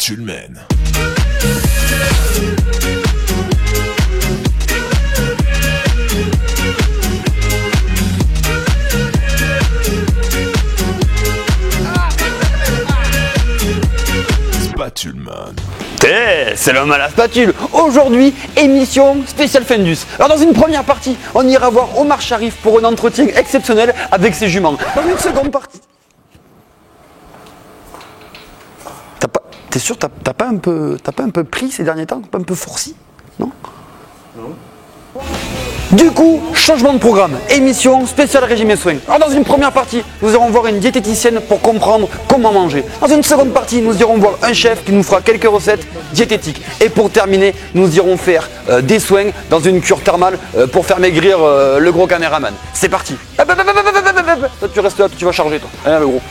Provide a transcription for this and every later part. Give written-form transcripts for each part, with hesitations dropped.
Spatulman. Spatulman. C'est l'homme à la spatule. Aujourd'hui, émission spéciale Fendus. Alors dans une première partie, on ira voir Omar Sharif pour un entretien exceptionnel avec ses juments. Dans une seconde partie... T'es sûr, t'as pas un peu pris ces derniers temps? Pas un peu forci? Non? Non. Du coup, changement de programme, émission spéciale régime et soins. Alors dans une première partie, nous irons voir une diététicienne pour comprendre comment manger. Dans une seconde partie, nous irons voir un chef qui nous fera quelques recettes diététiques. Et pour terminer, nous irons faire des soins dans une cure thermale pour faire maigrir le gros caméraman. C'est parti. Toi, tu restes là, tu vas charger toi. Allez, le gros.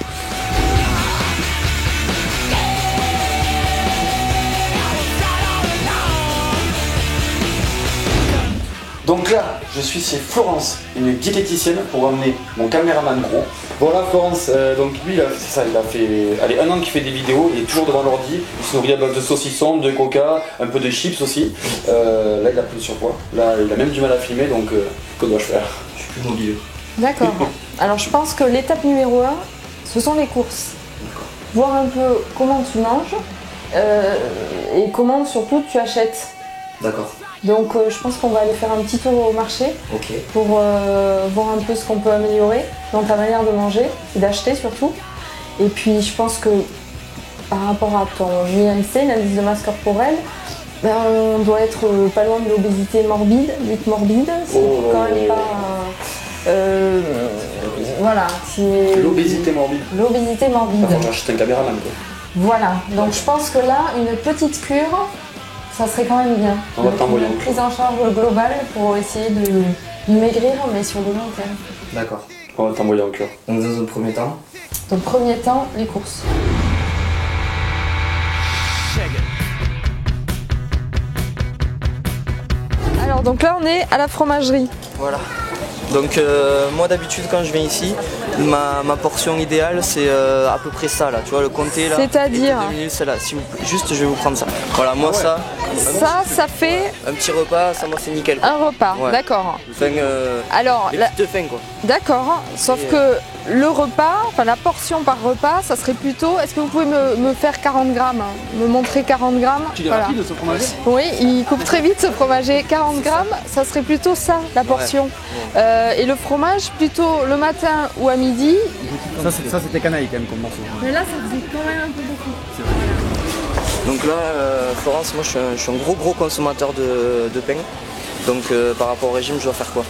Donc là, je suis chez Florence, une diététicienne, pour emmener mon caméraman gros. Voilà Florence, donc lui, c'est ça, il a fait 1 an qu'il fait des vidéos, il est toujours devant l'ordi, il se nourrit à base de saucissons, de coca, un peu de chips aussi. Là, il a plus de surpoids, là, il a même du mal à filmer, donc que dois-je faire? Je suis plus mobile. D'accord. Alors je pense que l'étape numéro 1, ce sont les courses. Voir un peu comment tu manges et comment surtout tu achètes. D'accord. Donc je pense qu'on va aller faire un petit tour au marché pour voir un peu ce qu'on peut améliorer dans ta manière de manger et d'acheter surtout. Et puis je pense que par rapport à ton IMC, l'indice de masse corporelle, ben, on doit être pas loin de l'obésité morbide, dite morbide. C'est quand même pas... voilà. L'obésité morbide. L'obésité morbide. On va acheter un caméraman quoi. Voilà, donc je pense que là, une petite cure, ça serait quand même bien. On va t'envoyer une prise en charge globale pour essayer de maigrir, mais sur le long terme. D'accord. On va t'envoyer en cure. Donc dans un premier temps. Dans le premier temps, les courses. Alors donc là on est à la fromagerie. Voilà. Donc moi d'habitude quand je viens ici, ma portion idéale c'est à peu près ça là, tu vois le comté là. C'est-à-dire c'est là, juste je vais vous prendre ça. Voilà moi ça. Ça fait un petit repas, ça moi c'est nickel. Un repas, ouais. D'accord. Enfin, alors les petites fins quoi. D'accord, sauf que le repas, enfin la portion par repas, ça serait plutôt, est-ce que vous pouvez me faire 40 grammes, me montrer 40 grammes? Tu es rapide ce fromager? Oui, il coupe très vite ce fromager. 40 grammes, ça serait plutôt ça, la portion. Ouais. Et le fromage, plutôt le matin ou à midi. Ça c'était canaille quand même comme morceau. Mais là, ça faisait quand même un peu beaucoup. C'est vrai. Donc là, Florence, moi je suis un gros consommateur de pain. Donc par rapport au régime, je dois faire quoi?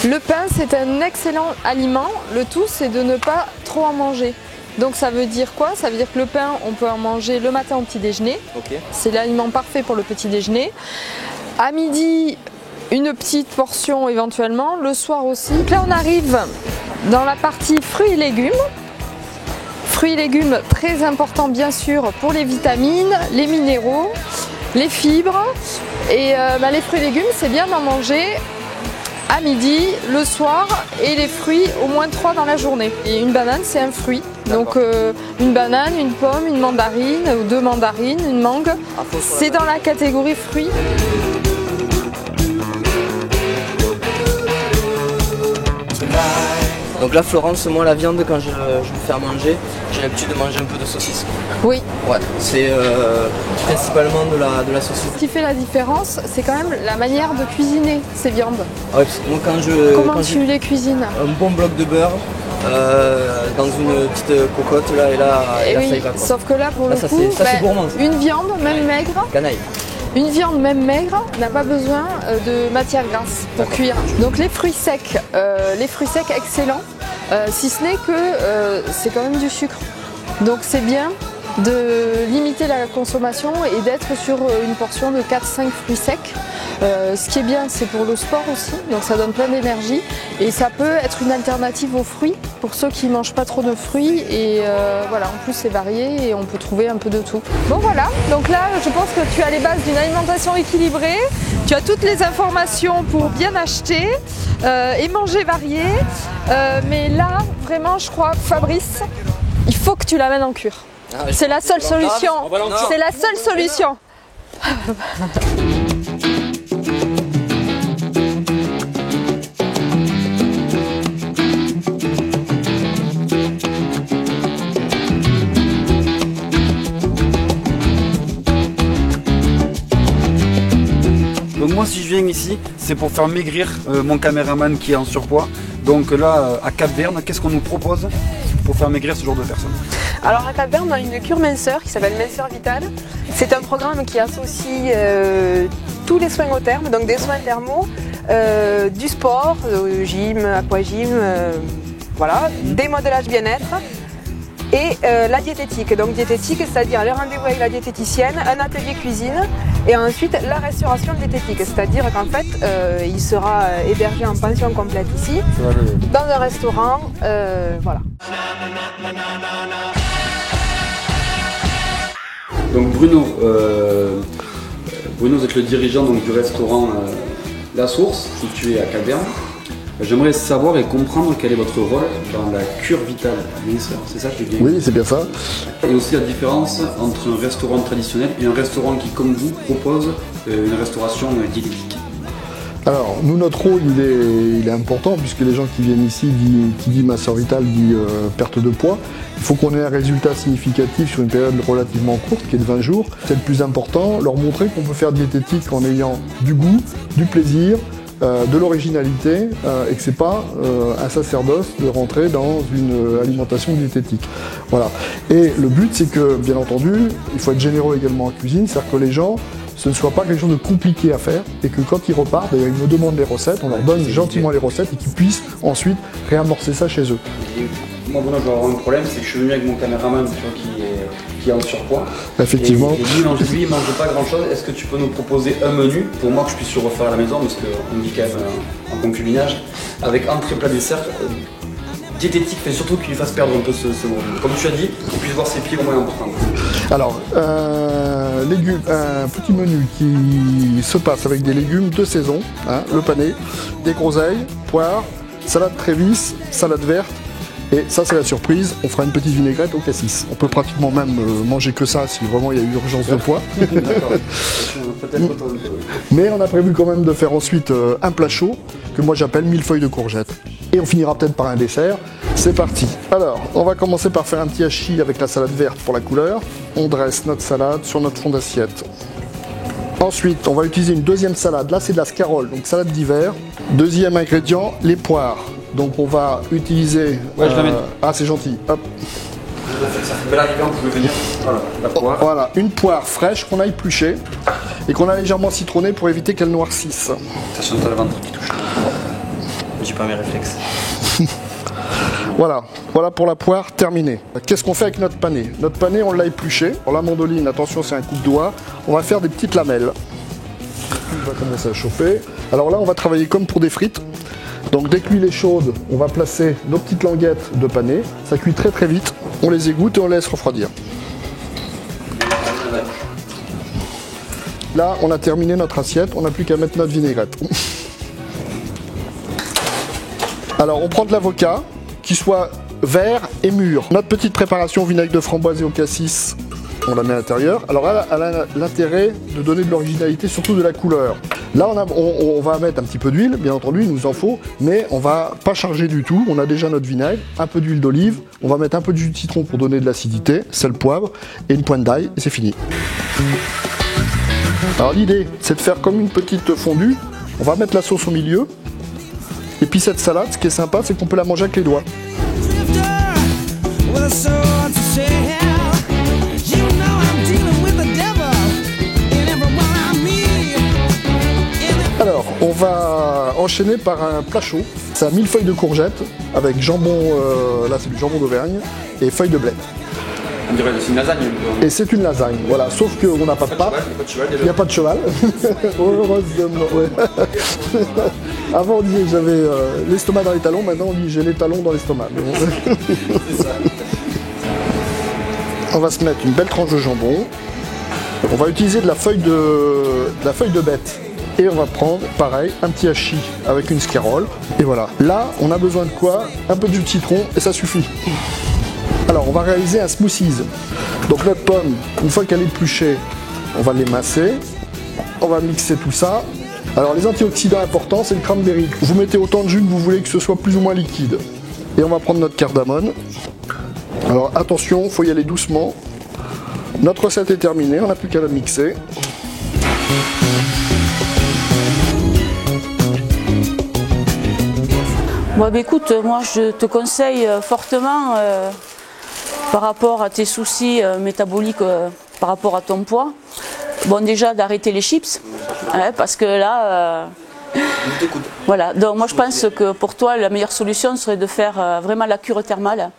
Le pain, c'est un excellent aliment. Le tout, c'est de ne pas trop en manger. Donc ça veut dire quoi? Ça veut dire que le pain, on peut en manger le matin au petit déjeuner. C'est l'aliment parfait pour le petit déjeuner. À midi, une petite portion éventuellement. Le soir aussi. Donc là, on arrive dans la partie fruits et légumes. Fruits et légumes, très important bien sûr pour les vitamines, les minéraux, les fibres. Et les fruits et légumes, c'est bien d'en manger à midi, le soir, et les fruits au moins 3 dans la journée. Et une banane, c'est un fruit. Donc une banane, une pomme, une mandarine, ou 2 mandarines, une mangue. C'est dans la catégorie fruits. Donc là Florence, moi la viande quand je me fais à manger, j'ai l'habitude de manger un peu de saucisse. Oui. Ouais, c'est principalement de la saucisse. Ce qui fait la différence, c'est quand même la manière de cuisiner ces viandes. Ouais, parce que moi Comment tu les cuisines? Un bon bloc de beurre dans une petite cocotte là et là oui, ça y va quoi. Sauf que là pour le coup, c'est gourmand. Une viande, même maigre. Canaille. Une viande même maigre n'a pas besoin de matière grasse pour cuire. Donc les fruits secs excellents, si ce n'est que c'est quand même du sucre. Donc c'est bien de limiter la consommation et d'être sur une portion de 4-5 fruits secs. Ce qui est bien, c'est pour le sport aussi, donc ça donne plein d'énergie et ça peut être une alternative aux fruits pour ceux qui ne mangent pas trop de fruits et voilà, en plus c'est varié et on peut trouver un peu de tout. Bon voilà, donc là je pense que tu as les bases d'une alimentation équilibrée, tu as toutes les informations pour bien acheter et manger varié, mais là vraiment je crois Fabrice, il faut que tu l'amènes en cure. C'est la seule solution. C'est la seule solution. Donc moi si je viens ici, c'est pour faire maigrir mon caméraman qui est en surpoids. Donc là, à Cap-Verne, qu'est-ce qu'on nous propose pour faire maigrir ce genre de personnes? Alors à Cap-Verne, on a une cure minceur qui s'appelle Minceur Vital. C'est un programme qui associe tous les soins au terme, donc des soins thermaux, du sport, gym, aquagym, voilà, des modélages bien-être. Et la diététique, donc diététique, c'est-à-dire les rendez-vous avec la diététicienne, un atelier cuisine et ensuite la restauration diététique, c'est-à-dire qu'en fait il sera hébergé en pension complète ici, dans un restaurant, voilà. Donc Bruno, vous êtes le dirigeant donc, du restaurant La Source, situé à Cap-Verne. J'aimerais savoir et comprendre quel est votre rôle dans la cure vitale minceur, c'est ça que je viens. Oui, c'est bien ça. Et aussi la différence entre un restaurant traditionnel et un restaurant qui, comme vous, propose une restauration diététique. Alors, nous, notre rôle, il est important, puisque les gens qui viennent ici, qui dit minceur vitale, dit perte de poids. Il faut qu'on ait un résultat significatif sur une période relativement courte, qui est de 20 jours. C'est le plus important, leur montrer qu'on peut faire diététique en ayant du goût, du plaisir, de l'originalité, et que c'est pas un sacerdoce de rentrer dans une alimentation diététique. Voilà. Et le but, c'est que, bien entendu, il faut être généreux également en cuisine, c'est-à-dire que les gens, ce ne soit pas quelque chose de compliqué à faire, et que quand ils repartent, ils nous demandent les recettes, on leur donne gentiment les recettes, et qu'ils puissent ensuite réamorcer ça chez eux. Moi, Bruno, je vais avoir un problème, c'est que je suis venu avec mon caméraman qui est en surpoids. Effectivement. Et lui, il mange pas grand chose. Est-ce que tu peux nous proposer un menu pour moi que je puisse le refaire à la maison, parce qu'on dit quand même en concubinage, avec entrée, plat, dessert, diététique, mais surtout qu'il lui fasse perdre un peu ce volume. Comme tu as dit, qu'il puisse voir ses pieds au moins important. Alors, un petit menu qui se passe avec des légumes de saison, hein, le pané, des groseilles, poires, salade Trévis, salade verte. Et ça, c'est la surprise, on fera une petite vinaigrette au cassis. On peut pratiquement même manger que ça si vraiment il y a eu urgence de poids. Mais on a prévu quand même de faire ensuite un plat chaud, que moi j'appelle millefeuille de courgettes. Et on finira peut-être par un dessert. C'est parti. Alors, on va commencer par faire un petit hachis avec la salade verte pour la couleur. On dresse notre salade sur notre fond d'assiette. Ensuite, on va utiliser une deuxième salade. Là, c'est de la scarole, donc salade d'hiver. Deuxième ingrédient, les poires. Donc on va utiliser... Ouais, je la mets. Ah, c'est gentil. Hop. Ça fait belle arrivée, on peut venir. Voilà, la poire. Voilà, une poire fraîche qu'on a épluchée et qu'on a légèrement citronnée pour éviter qu'elle noircisse. Attention, t'as le ventre qui touche. J'ai pas mes réflexes. Voilà, voilà pour la poire terminée. Qu'est-ce qu'on fait avec notre pané? Notre pané, on l'a épluché. Pour la mandoline, attention, c'est un coup de doigt. On va faire des petites lamelles. On va commencer à chauffer. Alors là, on va travailler comme pour des frites. Donc dès que l'huile est chaude, on va placer nos petites languettes de pané. Ça cuit très très vite. On les égoutte et on les laisse refroidir. Là, on a terminé notre assiette. On n'a plus qu'à mettre notre vinaigrette. Alors, on prend de l'avocat, qui soit vert et mûr. Notre petite préparation vinaigre de framboise et au cassis, on la met à l'intérieur. Alors elle a l'intérêt de donner de l'originalité, surtout de la couleur. Là, on va mettre un petit peu d'huile, bien entendu, il nous en faut, mais on va pas charger du tout. On a déjà notre vinaigre, un peu d'huile d'olive, on va mettre un peu de jus de citron pour donner de l'acidité, sel, poivre et une pointe d'ail, et c'est fini. Alors l'idée, c'est de faire comme une petite fondue. On va mettre la sauce au milieu. Et puis cette salade, ce qui est sympa, c'est qu'on peut la manger avec les doigts. Alors, on va enchaîner par un plat chaud. C'est un millefeuille de courgettes avec jambon, là c'est du jambon d'Auvergne, et feuilles de blé. On dirait que c'est une lasagne. Et c'est une lasagne, voilà, sauf qu'on n'a pas de pâte. Il n'y a pas de cheval. Heureusement, ouais. Avant on disait que j'avais l'estomac dans les talons, maintenant on dit j'ai les talons dans l'estomac. C'est ça. On va se mettre une belle tranche de jambon. On va utiliser de la feuille de bête. Et on va prendre, pareil, un petit hachis avec une scarole. Et voilà. Là, on a besoin de quoi? Un peu de jus de citron et ça suffit. Alors, on va réaliser un smoothies. Donc notre pomme, une fois qu'elle est épluchée, on va l'émasser. On va mixer tout ça. Alors les antioxydants importants, c'est le cranberry. Vous mettez autant de jus que vous voulez que ce soit plus ou moins liquide. Et on va prendre notre cardamone. Alors attention, il faut y aller doucement. Notre recette est terminée, on n'a plus qu'à la mixer. Bon, bah, écoute, moi je te conseille fortement par rapport à tes soucis métaboliques, par rapport à ton poids, bon déjà d'arrêter les chips, hein, parce que là, voilà, donc moi je pense que pour toi la meilleure solution serait de faire vraiment la cure thermale,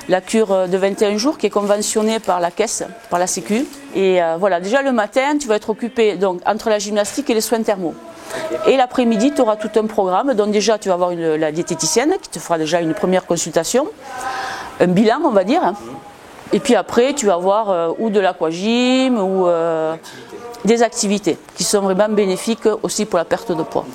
la cure de 21 jours qui est conventionnée par la caisse, par la Sécu, et voilà, déjà le matin tu vas être occupé donc, entre la gymnastique et les soins thermaux. Et l'après-midi, tu auras tout un programme. Donc déjà, tu vas avoir la diététicienne qui te fera déjà une première consultation, un bilan, on va dire. Et puis après, tu vas avoir ou de l'aquagym ou des activités qui sont vraiment bénéfiques aussi pour la perte de poids.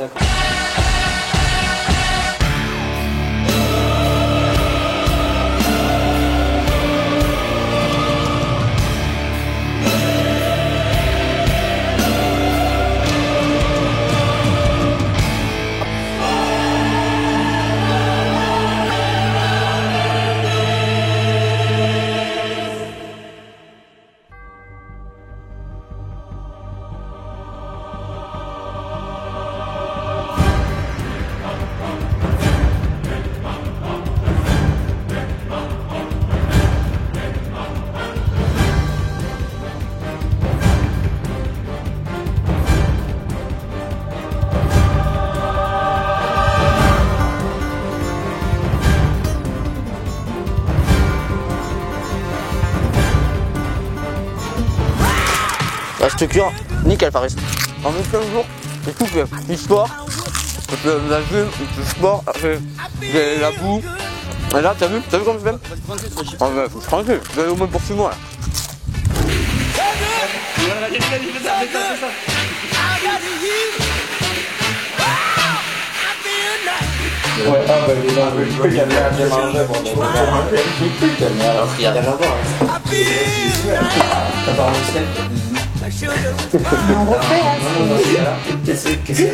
Cette cure, nickel Faris. En 25 jours, j'ai tout fait. Du sport, la gym, du sport, la boue. Et là, t'as vu comme je fais? Ah ouais, faut tranquille, je vais aller au moins pour 6 mois là. Ouais, ah bah il est dans le truc, il y a bien mangé pour des alors qu'il y a rien à voir. T'as pas envie de On refait, hein. Qu'est-ce que c'est?